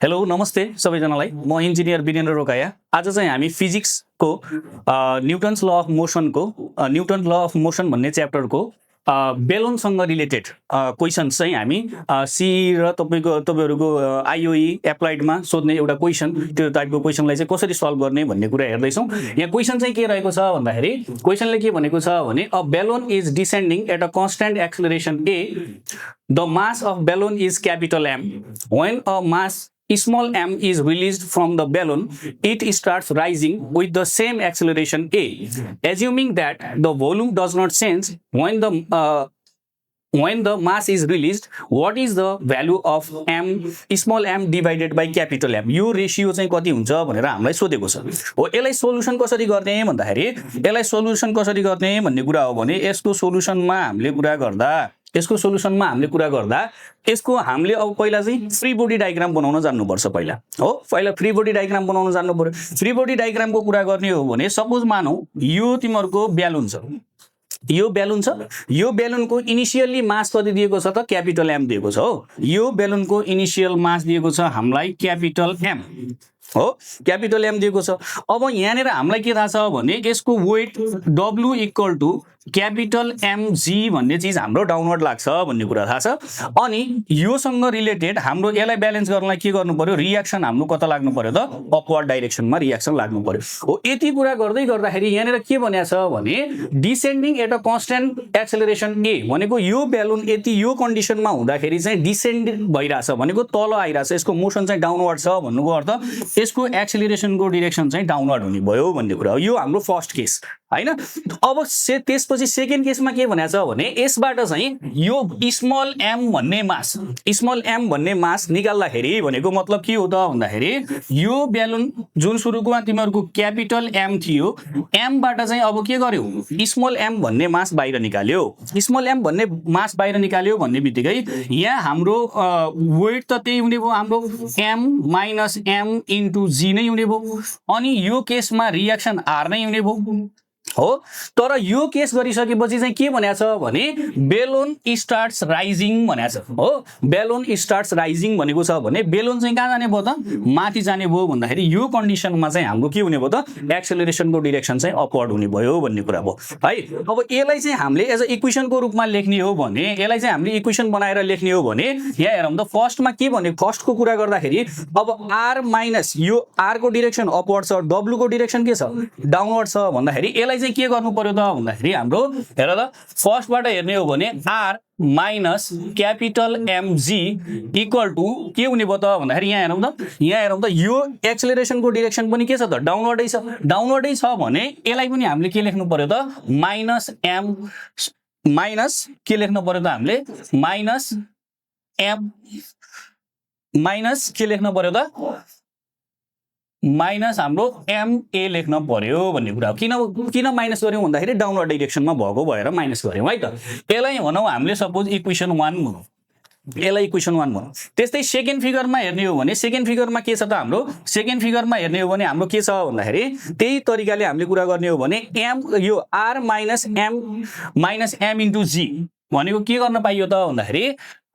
Hello नमस्ते सबैजनालाई म इन्जिनियर वीरेन्द्र रोकाया। आज चाहिँ हामी फिजिक्सको न्युटन्स ल अफ मोसनको न्युटन ल अफ मोसन भन्ने च्याप्टरको बेलुनसँग रिलेटेड क्वेसन्स चाहिँ हामी सी र तपाईँहरूको आइओई एप्लाइडमा सोध्ने एउटा क्वेसन, त्यो टाइपको क्वेसनलाई चाहिँ कसरी सल्भ गर्ने भन्ने कुरा हेर्दैछौँ। यहाँ क्वेसन चाहिँ के रहेको छ भन्दाखेरि क्वेसनले के भनेको छ भने a balloon is descending at a constant acceleration a, the mass of balloon is capital M, when a mass small m is released from the balloon, it starts rising with the same acceleration a. Assuming that the volume does not change when the mass is released, what is the value of m small m divided by capital M? यो ratio चाहिँ कति हुन्छ भनेर हामीलाई सोधेको छ। हो, यसलाई सोलुसन कसरी गर्ने भन्दाखेरि यसलाई सोलुसन कसरी गर्ने भन्ने कुरा हो भने यसको सोलुसनमा हामीले कुरा गर्दा यसको हामीले अब पहिला चाहिँ फ्री बडी डायग्राम बनाउन जान्नुपर्छ। पहिला फ्री बडी डायग्राम बनाउन जान्नु पर्यो। फ्री बडी डायग्रामको कुरा गर्ने हो भने सपोज मानौ यो तिमीहरूको ब्यालुन छ, यो बेलुनको इनिशियली मास कति दिएको छ त क्यापिटल एम दिएको छ। हो, यो बेलुनको इनिशियल मास दिएको छ हामीलाई क्यापिटल एम। हो, क्यापिटल एम दिएको छ। अब यहाँनिर हामीलाई के थाहा छ भने यसको weight W equal to capital MG भन्ने चिज हाम्रो डाउनवर्ड लाग्छ भन्ने कुरा थाहा छ। अनि योसँग रिलेटेड हाम्रो यसलाई ब्यालेन्स गर्नलाई के गर्नु पर्यो, रियाक्सन हाम्रो कता लाग्नु पर्यो त अपवर्ड डाइरेक्सनमा रियाक्सन लाग्नु पर्यो। हो, यति कुरा गर्दै गर्दाखेरि यहाँनिर के भनेको छ भने descending at a constant acceleration a भनेको यो बेलुन यति यो कन्डिसनमा हुँदाखेरि चाहिँ डिसेन्ड भइरहेछ भनेको तल आइरहेछ, यसको मोसन चाहिँ डाउनवर्ड छ भन्नुको अर्थ यसको एक्सेलरेसनको डिरेक्सन चाहिँ डाउनवर्ड हुने भयो भन्ने कुरा हो। यो हाम्रो फर्स्ट केस हैन। अब त्यसपछि सेकेन्ड केसमा के भनेको छ भने यसबाट चाहिँ यो स्मल एम भन्ने मास निकाल्दाखेरि भनेको मतलब के हो त भन्दाखेरि यो बेलुन जुन सुरुमा तिमीहरूको क्यापिटल एम थियो, एमबाट चाहिँ अब के गर्यो स्मल एम भन्ने मास बाहिर निकाल्यो। स्मल एम भन्ने मास बाहिर निकाल्यो भन्ने बित्तिकै यहाँ हाम्रो वेट त त्यही हुने भयो, हाम्रो एम माइनस एम इन्टु जी नै हुने भयो। अनि यो केसमा रियाक्सन आर नै हुने भयो। हो, तर यो केस गरिसकेपछि चाहिँ के भनेको छ भने बेलुन स्टार्ट्स राइजिङ भनेको छ। हो, बेलुन स्टार्ट्स राइजिङ भनेको छ भने बेलुन चाहिँ कहाँ जाने भयो त माथि जाने भयो भन्दाखेरि यो कन्डिसनमा चाहिँ हाम्रो के हुने भयो त एक्सेलरेसनको डिरेक्सन चाहिँ अपवर्ड हुने भयो भन्ने कुरा भयो है। अब यसलाई चाहिँ हामीले एज अ इक्वेसनको रूपमा लेख्ने हो भने यसलाई चाहिँ हामीले इक्वेसन बनाएर लेख्ने हो भने यहाँ हेरौँ त फर्स्टमा के भने फर्स्टको कुरा गर्दाखेरि अब आर माइनस यो आर को डिरेक्सन अपवर्ड छ, डब्लु को डिरेक्सन के छ डाउनवर्ड छ भन्दाखेरि यसलाई चाहिँ के गर्नु पर्यो त भन्दाखेरि हाम्रो हेर त फर्स्टबाट हेर्ने हो भने R minus capital MG equal to के हुने भयो त भन्दाखेरि यहाँ हेरौँ त यो एक्सेलरेसनको डिरेक्सन पनि के छ त डाउनवर्डै छ भने यसलाई पनि हामीले के लेख्नु पर्यो त माइनस के लेख्नु पर्यो त हामीले माइनस के लेख्नु पर्यो त माइनस हाम्रो एमए लेख्न पर्यो भन्ने कुरा हो। किन माइनस गर्यौँ भन्दाखेरि डाउनवर्ड डाइरेक्सनमा भएको भएर माइनस गर्यौँ है त। यसलाई भनौँ हामीले सपोज इक्वेसन 1 भनौँ, यसलाई इक्वेसन 1 भनौँ। त्यस्तै सेकेन्ड फिगरमा हेर्ने हो भने सेकेन्ड फिगरमा के छ त हाम्रो सेकेन्ड फिगरमा हेर्ने हो भने हाम्रो के छ भन्दाखेरि त्यही तरिकाले हामीले कुरा गर्ने हो भने एम यो R minus M into G भनेको के गर्न पाइयो त भन्दाखेरि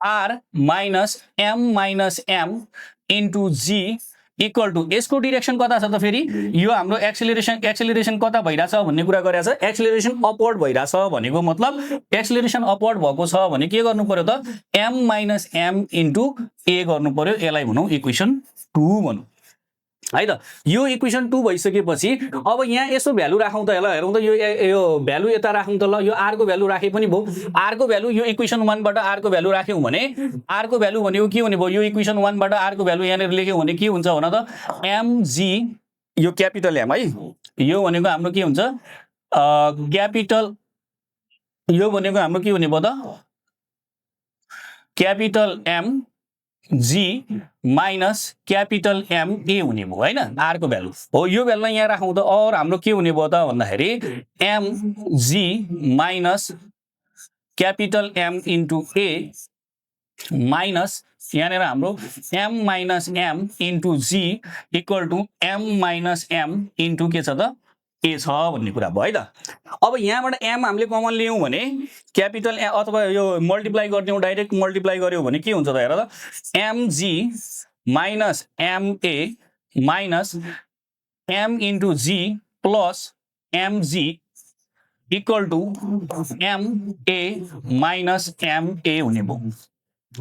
R minus M into G equal to यसको डिरेक्सन कता छ त फेरि यो हाम्रो एक्सेलरेसन कता भइरहेछ भन्ने कुरा गरेछ। एक्सेलरेसन अपवर्ड भइरहेछ भनेको मतलब एक्सेलरेसन अपवर्ड भएको छ भने के गर्नु पर्यो त एम माइनस एम इन्टु ए गर्नु पर्यो। यसलाई भनौँ इक्वेसन 2 भनौँ है त। यो इक्वेसन 2 भइसकेपछि अब यहाँ यसो भ्यालु राखौँ त, यसलाई हेरौँ त यो भ्यालु यता राखौँ त ल, यो आर को भ्यालु राखे पनि भयो। आर को भ्यालु यो इक्वेसन 1 बाट आर को भ्यालु राख्यौँ भने आर को भ्यालु भनेको के हुने भयो, यो इक्वेसन 1 बाट आर को भ्यालु यहाँनिर लेख्यौँ भने के हुन्छ भन त एमजी यो क्यापिटल एम है, यो भनेको हाम्रो के हुन्छ क्यापिटल, यो भनेको हाम्रो के हुने भयो त capital M G minus capital M A हुने भयो हैन आर को भ्यालु। हो, यो भ्यालुलाई यहाँ राखौँ त और हाम्रो के हुने भयो त भन्दाखेरि M G minus capital M into A minus यहाँनिर हाम्रो M minus M into G equal to M minus M into के छ त ए छ भन्ने कुरा भयो है त। अब यहाँबाट एम हामीले कमन लियौँ भने क्यापिटल अथवा यो मल्टिप्लाई गरिदिउँ, डाइरेक्ट मल्टिप्लाई गर्यौँ भने के हुन्छ त हेर त MG minus MA minus M into G plus MG equal to MA minus MA हुने भयो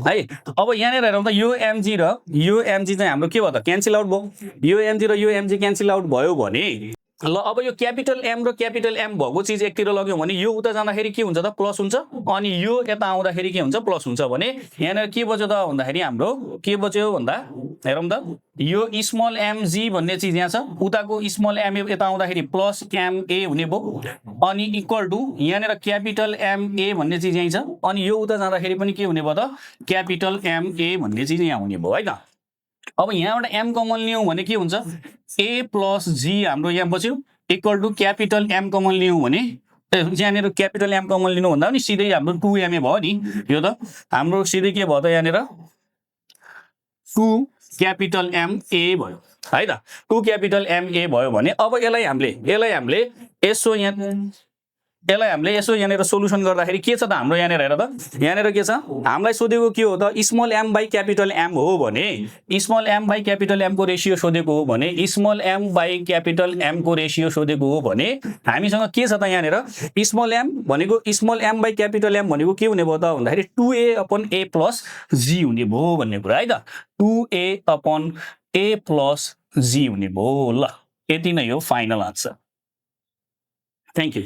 है। अब यहाँनिर हेरौँ त यो एमजी र यो एमजी चाहिँ हाम्रो के भयो त क्यान्सल आउट भयो। यो एमजी र यो एमजी क्यान्सल आउट भयो भने ल अब यो क्यापिटल एम र क्यापिटल एम भएको चिज एकतिर लग्यौँ भने यो उता जाँदाखेरि के हुन्छ त प्लस हुन्छ अनि यो यता आउँदाखेरि के हुन्छ प्लस हुन्छ भने यहाँनिर के बच्यो त भन्दाखेरि हाम्रो के बच्यो भन्दा हेरौँ त यो स्मल एमजी भन्ने चिज यहाँ छ उताको स्मल एम यता आउँदाखेरि प्लस एमए हुने भयो अनि इक्वल टु यहाँनिर क्यापिटल एमए भन्ने चिज यहीँ छ अनि यो उता जाँदाखेरि पनि के हुने भयो त क्यापिटल एमए भन्ने चिज यहाँ हुने भयो है त। अब यहाँबाट एम कमन लियौँ भने के हुन्छ ए प्लस जी हाम्रो यहाँ बच्यो equal to capital M common लियौँ भने यहाँनिर क्यापिटल एम कमन लिनु भन्दा पनि सिधै हाम्रो 2ma भयो नि यो त हाम्रो सिधै के भयो त यहाँनिर 2 क्यापिटल एम ए भयो है त 2 क्यापिटल एम ए भयो भने अब यसलाई हामीले यसो यहाँनिर सोलुसन गर्दाखेरि के छ त हाम्रो यहाँनिर हेर त यहाँनिर के छ हामीलाई सोधेको के हो त small M by capital M हो भने small M by capital M को रेसियो सोधेको हो भने small M by capital M को रेसियो सोधेको हो भने हामीसँग के छ त यहाँनिर स्मल एम भनेको small M by capital M भनेको के हुने भयो त भन्दाखेरि 2a अपन a प्लस जी हुने भयो भन्ने कुरा है त 2a अपन a प्लस जी हुने भयो। ल यति नै हो फाइनल आन्सर। Thank you.